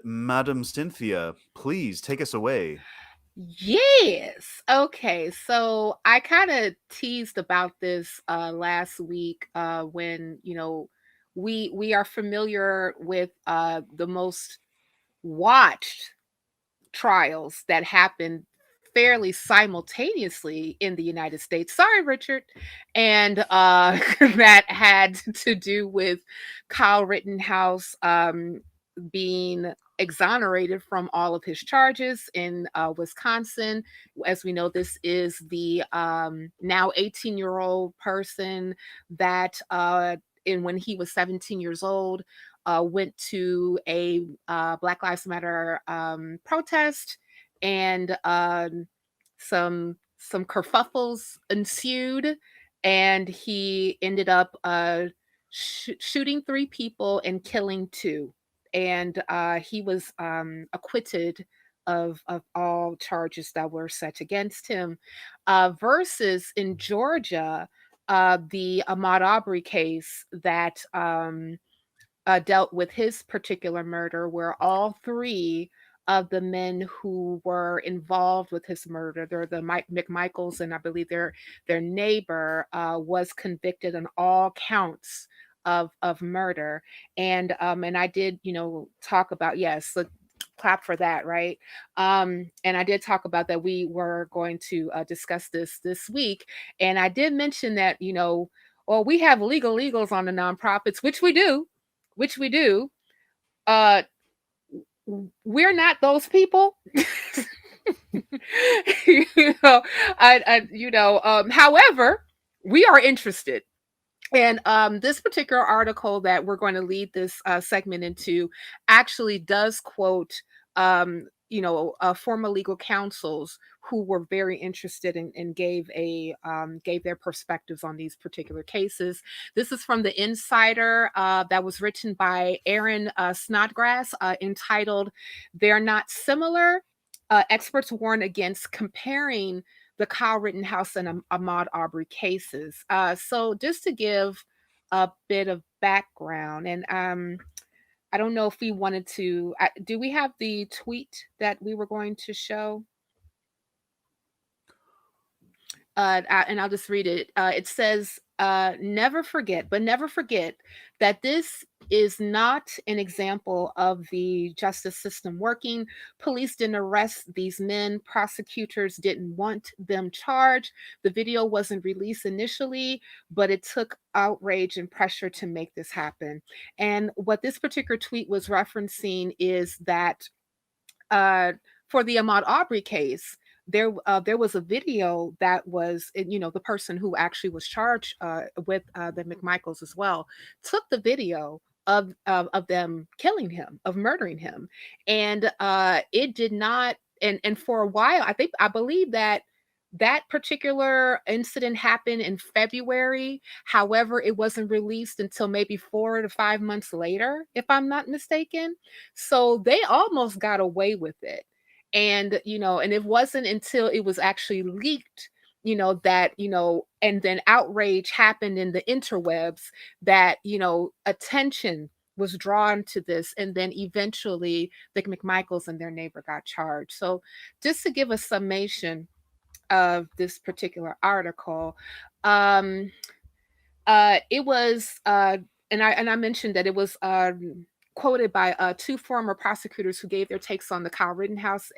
Madam Cynthia, please take us away. Yes. Okay. So I kind of teased about this last week when we are familiar with the most watched trials that happened fairly simultaneously in the United States. Sorry, Richard. And that had to do with Kyle Rittenhouse being exonerated from all of his charges in Wisconsin. As we know, this is the now 18-year-old person that when he was 17 years old, went to a Black Lives Matter protest, and some kerfuffles ensued, and he ended up shooting three people and killing two, and he was acquitted of all charges that were set against him. Versus in Georgia, the Ahmaud Arbery case that dealt with his particular murder, where all three of the men who were involved with his murder, they're the McMichaels, and I believe their neighbor, was convicted on all counts of murder. And I did, talk about, yes, clap for that, right? And I did talk about that we were going to discuss this week, and I did mention that, well, we have legals on the nonprofits, which we do. Uh, we're not those people. you however, we are interested. And this particular article that we're going to lead this segment into actually does quote, former legal counsels who were very interested and gave their perspectives on these particular cases. This is from the Insider, that was written by Aaron Snodgrass, entitled "They're Not Similar." Experts warn against comparing the Kyle Rittenhouse and Ahmaud Arbery cases. So just to give a bit of background, and I don't know if we wanted to. Do we have the tweet that we were going to show? And I'll just read it. It says, never forget that this is not an example of the justice system working. Police didn't arrest these men. Prosecutors didn't want them charged. The video wasn't released initially, but it took outrage and pressure to make this happen. And what this particular tweet was referencing is that uh, for the Ahmaud Arbery case, there was a video that was, the person who actually was charged with the McMichaels as well, took the video of them killing him, of murdering him, and it did not. And for a while, I believe that that particular incident happened in February. However, it wasn't released until maybe 4 to 5 months later, if I'm not mistaken. So they almost got away with it. And it wasn't until it was actually leaked, that, and then outrage happened in the interwebs, that, attention was drawn to this. And then eventually the McMichaels and their neighbor got charged. So just to give a summation of this particular article, um, it was, and I mentioned that it was quoted by two former prosecutors who gave their takes on the Kyle Rittenhouse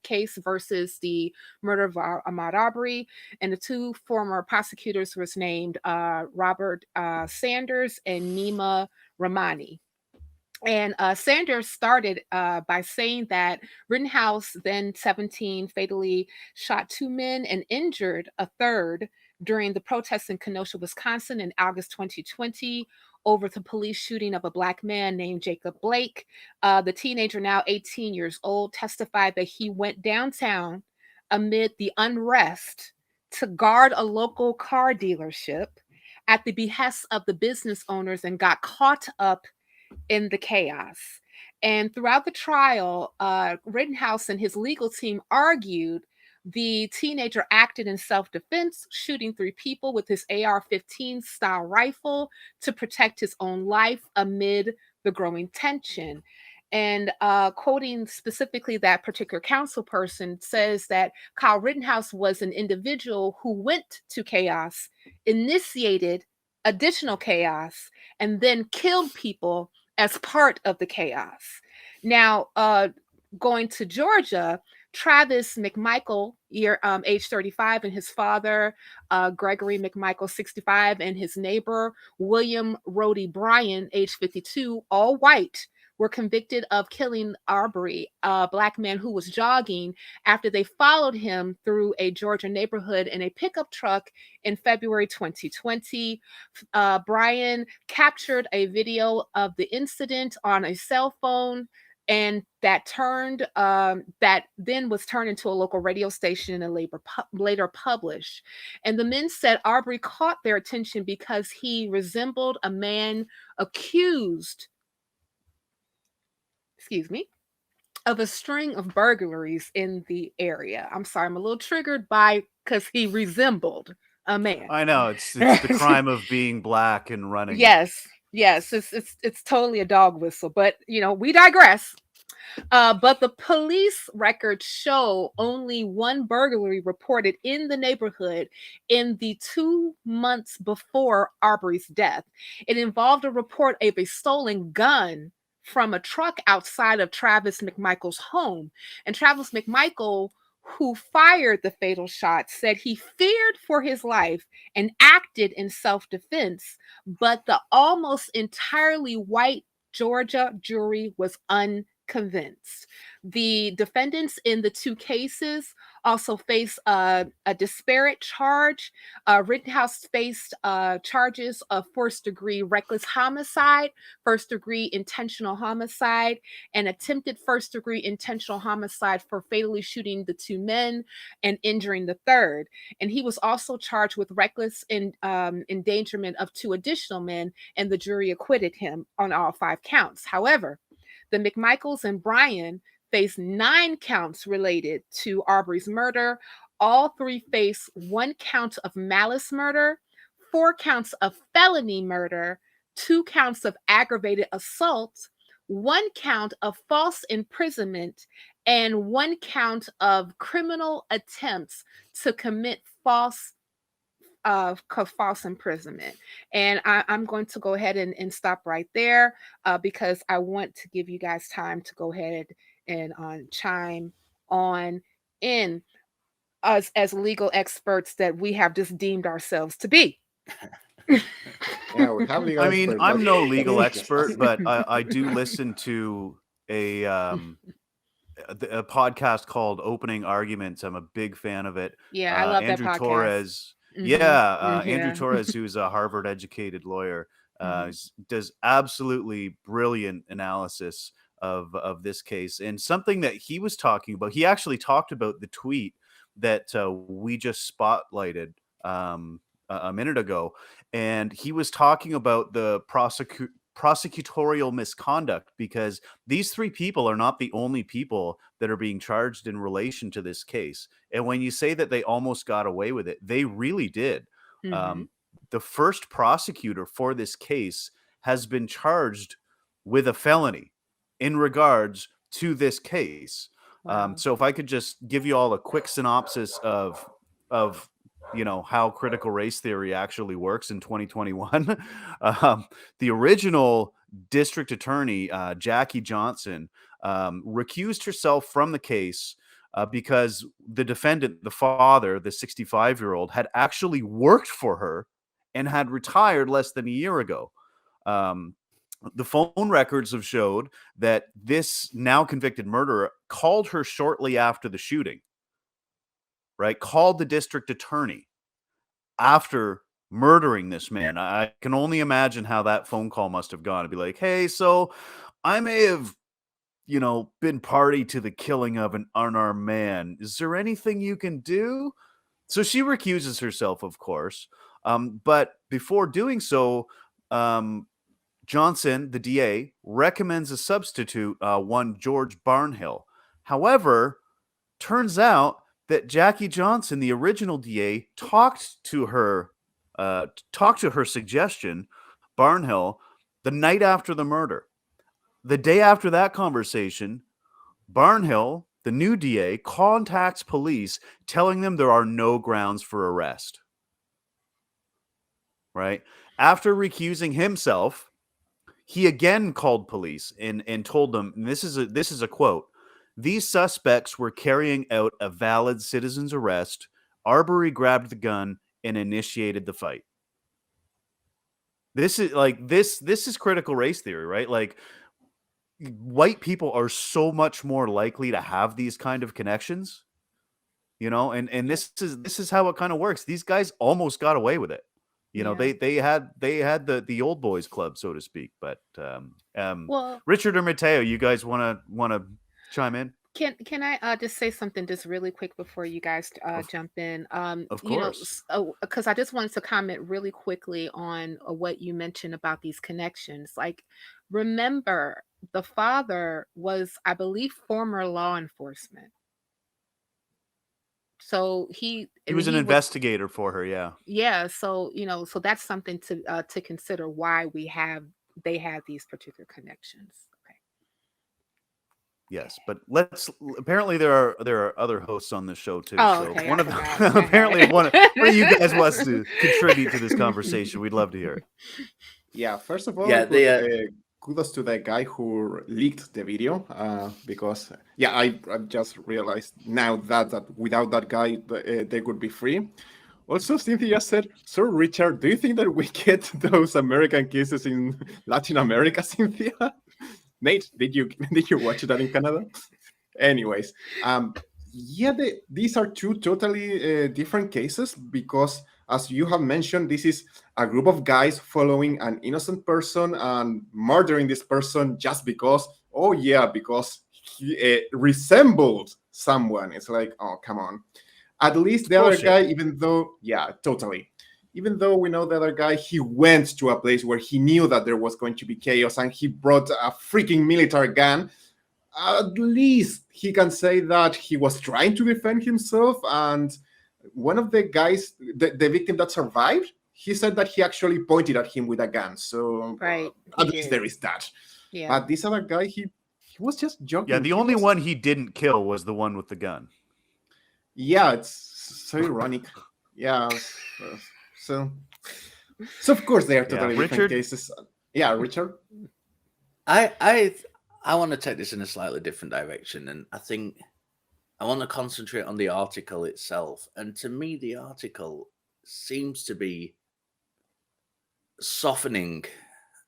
case versus the murder of Ahmaud Arbery, and the two former prosecutors was named Robert Sanders and Nima Ramani. And Sanders started by saying that Rittenhouse, then 17, fatally shot two men and injured a third during the protests in Kenosha, Wisconsin in August 2020 over the police shooting of a Black man named Jacob Blake. The teenager, now 18 years old, testified that he went downtown amid the unrest to guard a local car dealership at the behest of the business owners and got caught up in the chaos. And throughout the trial, Rittenhouse and his legal team argued the teenager acted in self defense, shooting three people with his AR 15 style rifle to protect his own life amid the growing tension. And quoting specifically that particular council person, says that Kyle Rittenhouse was an individual who went to chaos, initiated additional chaos, and then killed people as part of the chaos. Now, going to Georgia, Travis McMichael, age 35, and his father, Gregory McMichael, 65, and his neighbor, William Rhodey Bryan, age 52, all white, were convicted of killing Arbery, a black man who was jogging, after they followed him through a Georgia neighborhood in a pickup truck in February 2020. Bryan captured a video of the incident on a cell phone, and that then was turned into a local radio station and later published. And the men said Arbery caught their attention because he resembled a man accused, excuse me, of a string of burglaries in the area. I'm sorry, I'm a little triggered by, because he resembled a man. I know it's the crime of being black and running. Yes, it's totally a dog whistle, but we digress. But the police records show only one burglary reported in the neighborhood in the 2 months before Arbery's death. It involved a report of a stolen gun from a truck outside of Travis McMichael's home. And Travis McMichael, who fired the fatal shot, said he feared for his life and acted in self-defense, but the almost entirely white Georgia jury was unconvinced. The defendants in the two cases also face a disparate charge. Rittenhouse faced charges of first-degree reckless homicide, first-degree intentional homicide, and attempted first-degree intentional homicide for fatally shooting the two men and injuring the third. And he was also charged with reckless endangerment of two additional men, and the jury acquitted him on all 5 counts. However, the McMichaels and Bryan faced 9 counts related to Arbery's murder. All 3 face 1 count of malice murder, 4 counts of felony murder, 2 counts of aggravated assault, 1 count of false imprisonment, and 1 count of criminal attempts to commit false imprisonment. And I'm going to go ahead and stop right there, because I want to give you guys time to go ahead and chime on in, us as legal experts that we have just deemed ourselves to be. Yeah, we have legal I mean, experts, I'm but no legal yes. expert, but I do listen to a podcast called Opening Arguments. I'm a big fan of it. Yeah, I love that Andrew podcast. Torres, Mhm. Andrew Yeah. Torres, who's a Harvard educated lawyer, Mhm. does absolutely brilliant analysis of this case. And something that he was talking about, he actually talked about the tweet that we just spotlighted a minute ago, and he was talking about the prosecutorial misconduct, because these 3 people are not the only people that are being charged in relation to this case. And when you say that they almost got away with it, they really did. Mhm. The first prosecutor for this case has been charged with a felony in regards to this case. Wow. So if I could just give you all a quick synopsis of how critical race theory actually works in 2021. The original district attorney, Jackie Johnson, recused herself from the case because the defendant, the father, the 65-year-old, had actually worked for her and had retired less than a year ago. The phone records have showed that this now convicted murderer called her shortly after the shooting, right? Called the district attorney after murdering this man. I can only imagine how that phone call must have gone. To be like, hey, so I may have, been party to the killing of an unarmed man. Is there anything you can do? So she recuses herself, of course. But before doing so, Johnson, the DA, recommends a substitute, one George Barnhill. However, turns out that Jackie Johnson, the original DA, talked to her suggestion, Barnhill, the night after the murder. The day after that conversation, Barnhill, the new DA, contacts police telling them there are no grounds for arrest. Right? After recusing himself, he again called police and told them, and this is a quote, "These suspects were carrying out a valid citizen's arrest. Arbery grabbed the gun and initiated the fight." This is critical race theory, right? Like, white people are so much more likely to have these kind of connections, and this is how it kind of works. These guys almost got away with it. Yeah. They had the old boys club, so to speak. But Well, Richard or Mateo, you guys want to chime in? can I just say something just really quick before you guys jump in? Of course. Because I just wanted to comment really quickly on what you mentioned about these connections. Like, remember, the father was, I believe, former law enforcement. So he was an investigator for her, yeah. Yeah, so so that's something to consider why they have these particular connections. Okay. Yes, but apparently there are other hosts on this show too. Oh, so okay, one I of forgot. apparently one of you guys wants to contribute to this conversation. We'd love to hear it. Yeah, first of all, Yeah, kudos to the guy who leaked the video, because I just realized now that without that guy they could be free. Also, Cynthia said, "Sir Richard, do you think that we get those American cases in Latin America, Cynthia?" Nate, did you watch that in Canada? Anyways, these are two totally different cases because, as you have mentioned, this is a group of guys following an innocent person and murdering this person just because he resembled someone. It's like, oh, come on. At least the other guy, even though we know the other guy, he went to a place where he knew that there was going to be chaos and he brought a freaking military gun. At least he can say that he was trying to defend himself. And one of the guys, the victim that survived, he said that he actually pointed at him with a gun. So right, at least there is that. Yeah. But this other guy, he was just joking. Yeah, the only one he didn't kill was the one with the gun. Yeah, it's so ironic. Yeah. So of course they are totally different cases. Yeah, Richard. I want to take this in a slightly different direction, and I think I want to concentrate on the article itself. And to me, the article seems to be softening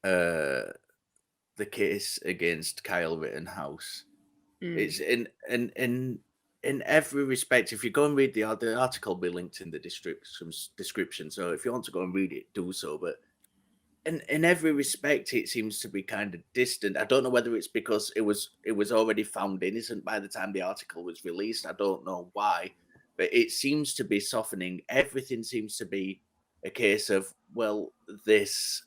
the case against Kyle Rittenhouse. It's in every respect. If you go and read the article, will be linked in the description. So if you want to go and read it, do so. But in every respect, it seems to be kind of distant. I don't know whether it's because it was already found innocent by the time the article was released. I don't know why, but it seems to be softening. Everything seems to be a case of, well, this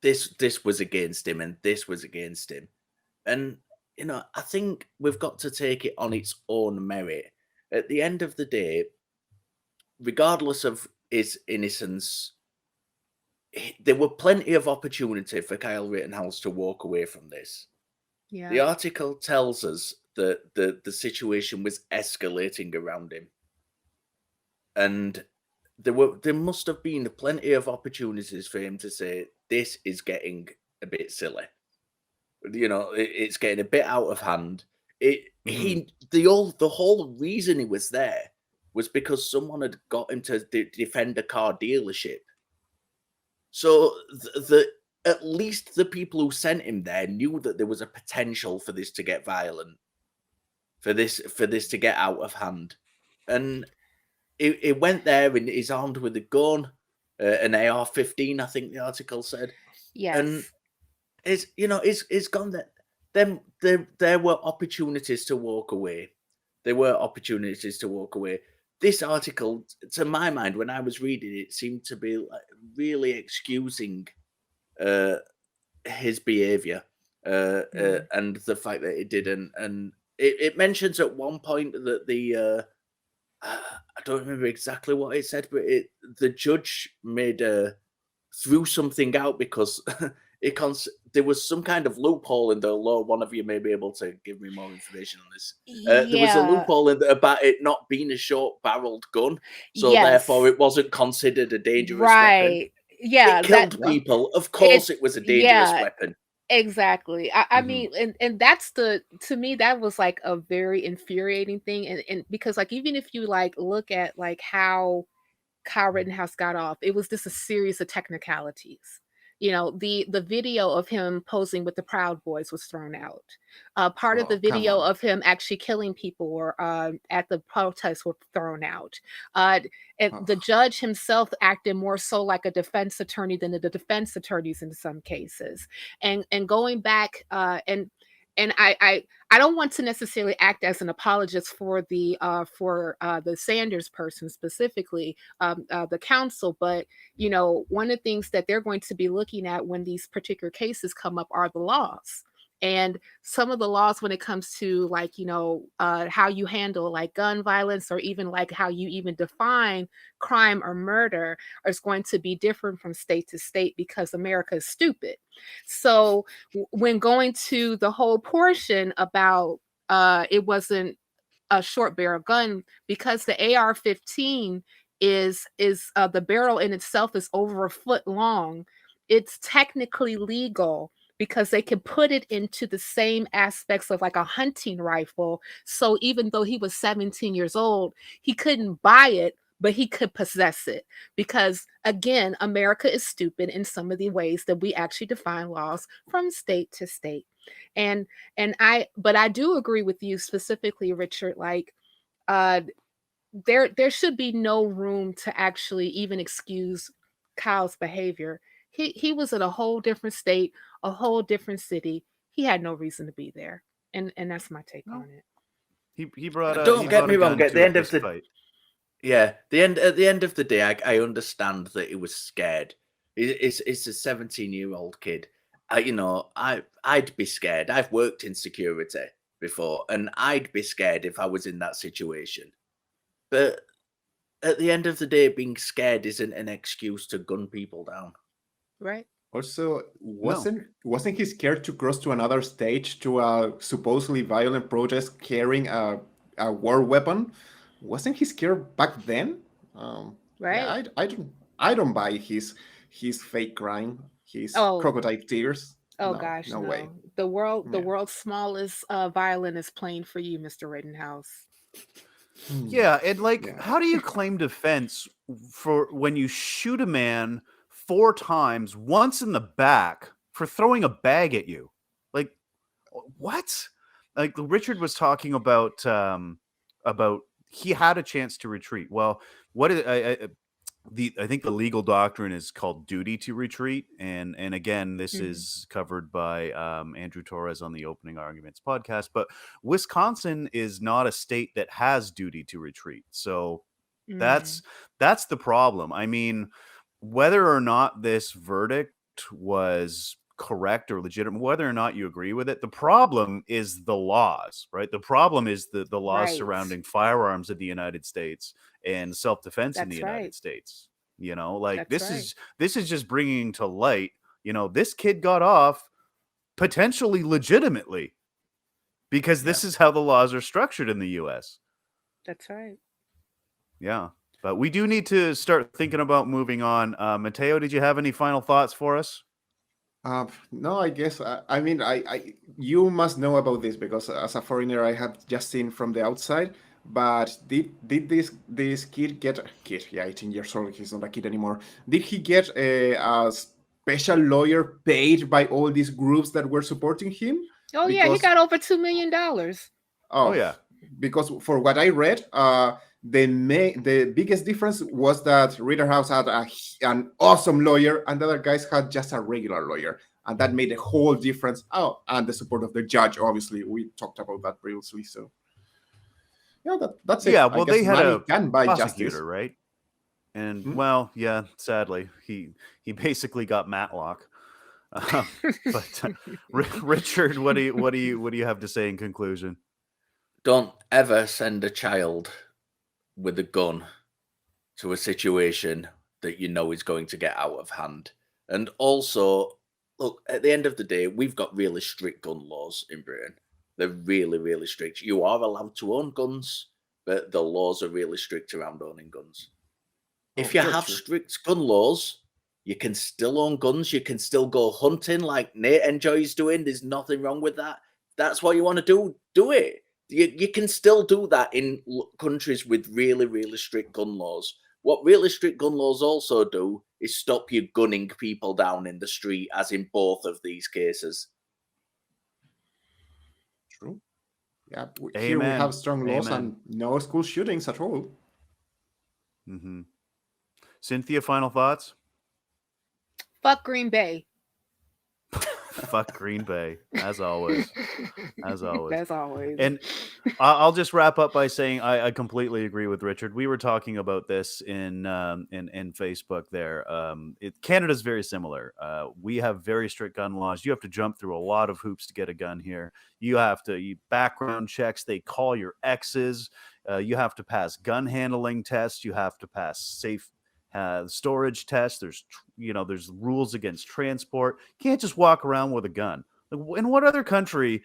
was against him and this was against him. And, I think we've got to take it on its own merit. At the end of the day, regardless of his innocence, there were plenty of opportunity for Kyle Rittenhouse to walk away from this. Yeah. The article tells us that the situation was escalating around him. And there must have been plenty of opportunities for him to say, this is getting a bit silly. It's getting a bit out of hand. The whole reason he was there was because someone had got him to defend a car dealership. So at least the people who sent him there knew that there was a potential for this to get violent, for this to get out of hand. And it went there and he's armed with a gun, an AR-15, I think the article said. Yes. And it's gone there. Then there were opportunities to walk away. This article, to my mind, when I was reading it, seemed to be really excusing his behavior and the fact that it didn't. And it mentions at one point that I don't remember exactly what it said, but the judge threw something out because there was some kind of loophole in the law. One of you may be able to give me more information on this. Yeah. There was a loophole about it not being a short-barreled gun, so therefore it wasn't considered a dangerous weapon. Yeah, It killed people. Of course, it was a dangerous weapon. Exactly. I mean, and that's to me, that was like a very infuriating thing. And because like, even if you like look at like how Kyle Rittenhouse got off, it was just a series of technicalities. You know, the video of him posing with the Proud Boys was thrown out. Part of the video of him actually killing people or at the protests were thrown out. And the judge himself acted more so like a defense attorney than the defense attorneys in some cases. And going back and I don't want to necessarily act as an apologist for the Sanders person specifically, the counsel, but you know, one of the things that they're going to be looking at when these particular cases come up are the laws. And some of the laws when it comes to like, you know, how you handle like gun violence or even like how you even define crime or murder is going to be different from state to state because America is stupid. So when going to the whole portion about it wasn't a short barrel gun, because the AR-15 is the barrel in itself is over a foot long, it's technically legal because they can put it into the same aspects of like a hunting rifle. So even though he was 17 years old, he couldn't buy it, but he could possess it because, again, America is stupid in some of the ways that we actually define laws from state to state. But I do agree with you specifically, Richard, like there should be no room to actually even excuse Kyle's behavior. He was in a whole different state, a whole different city. He had no reason to be there. And that's my take on it. He brought a Don't get me wrong, at the end of the fight. Yeah, at the end of the day, I understand that he was scared. It's a 17-year-old kid. You know, I'd be scared. I've worked in security before, and I'd be scared if I was in that situation. But at the end of the day, being scared isn't an excuse to gun people down. Right. Also, wasn't he scared to cross to another stage to a supposedly violent protest carrying a war weapon? Wasn't he scared back then? Right. Yeah, I don't buy his fake crime, his crocodile tears. Oh gosh, no way. The world's smallest violin is playing for you, Mr. Rittenhouse. Yeah, and like, how do you claim defense for when you shoot a man 4 times, once in the back for throwing a bag at you? Like, what? Like Richard was talking about he had a chance to retreat. Well, what is I think the legal doctrine is called duty to retreat, and again, this is covered by Andrew Torres on the Opening Arguments podcast. But Wisconsin is not a state that has duty to retreat, so that's the problem. I mean, whether or not this verdict was correct or legitimate, whether or not you agree with it, the problem is the laws, right? The problem is the laws surrounding firearms in the United States and self-defense in the United States. You know, like this is just bringing to light, you know, this kid got off potentially legitimately because this is how the laws are structured in the US. That's right. Yeah. But we do need to start thinking about moving on. Mateo, did you have any final thoughts for us? No, I guess I mean you must know about this because as a foreigner I have just seen from the outside. But did this kid get 18 years old? He's not a kid anymore. Did he get a special lawyer paid by all these groups that were supporting him? Oh yeah, he got over $2 million. Oh yeah, because for what I read, the biggest difference was that Rittenhouse had an awesome lawyer, and the other guys had just a regular lawyer, and that made a whole difference. Oh, and the support of the judge, obviously, we talked about that previously. So, yeah, that's it. Yeah, well, they had a prosecutor, justice, right? And well, yeah, sadly, he basically got Matlock. But Richard, what do you have to say in conclusion? Don't ever send a child with a gun to a situation that you know is going to get out of hand. And also, look, at the end of the day, we've got really strict gun laws in Britain. They're really, really strict. You are allowed to own guns, but the laws are really strict around owning guns. If you that's have true. strict gun laws, you can still own guns. You can still go hunting like Nate enjoys doing. There's nothing wrong with that. That's what you want to do. Do it. You can still do that in countries with really, really strict gun laws. What really strict gun laws also do is stop you gunning people down in the street, as in both of these cases. True. Yeah, here we Amen. have strong laws Amen. and no school shootings at all. Mm-hmm. Cynthia, final thoughts? Fuck Green Bay. Fuck Green Bay, as always. As always. As always. And I'll just wrap up by saying I completely agree with Richard. We were talking about this in Facebook there. Canada's very similar. We have very strict gun laws. You have to jump through a lot of hoops to get a gun here. You have to background checks. They call your exes. You have to pass gun handling tests. You have to pass safe storage tests. There's rules against transport. You can't just walk around with a gun. In what other country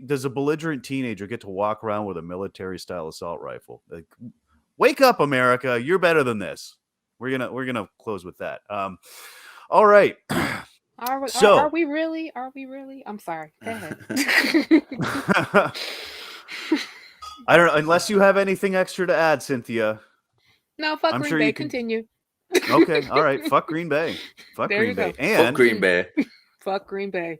does a belligerent teenager get to walk around with a military style assault rifle? Like, wake up, America! You're better than this. We're gonna close with that. All right. Are we really? Are we really? I'm sorry. Go ahead. I don't know, unless you have anything extra to add, Cynthia. No, fuck I'm Green sure Bay. you can- Continue. Okay, all right. Fuck Green Bay. Fuck There Green you Bay. go. And Fuck Green Bay. Fuck Green Bay.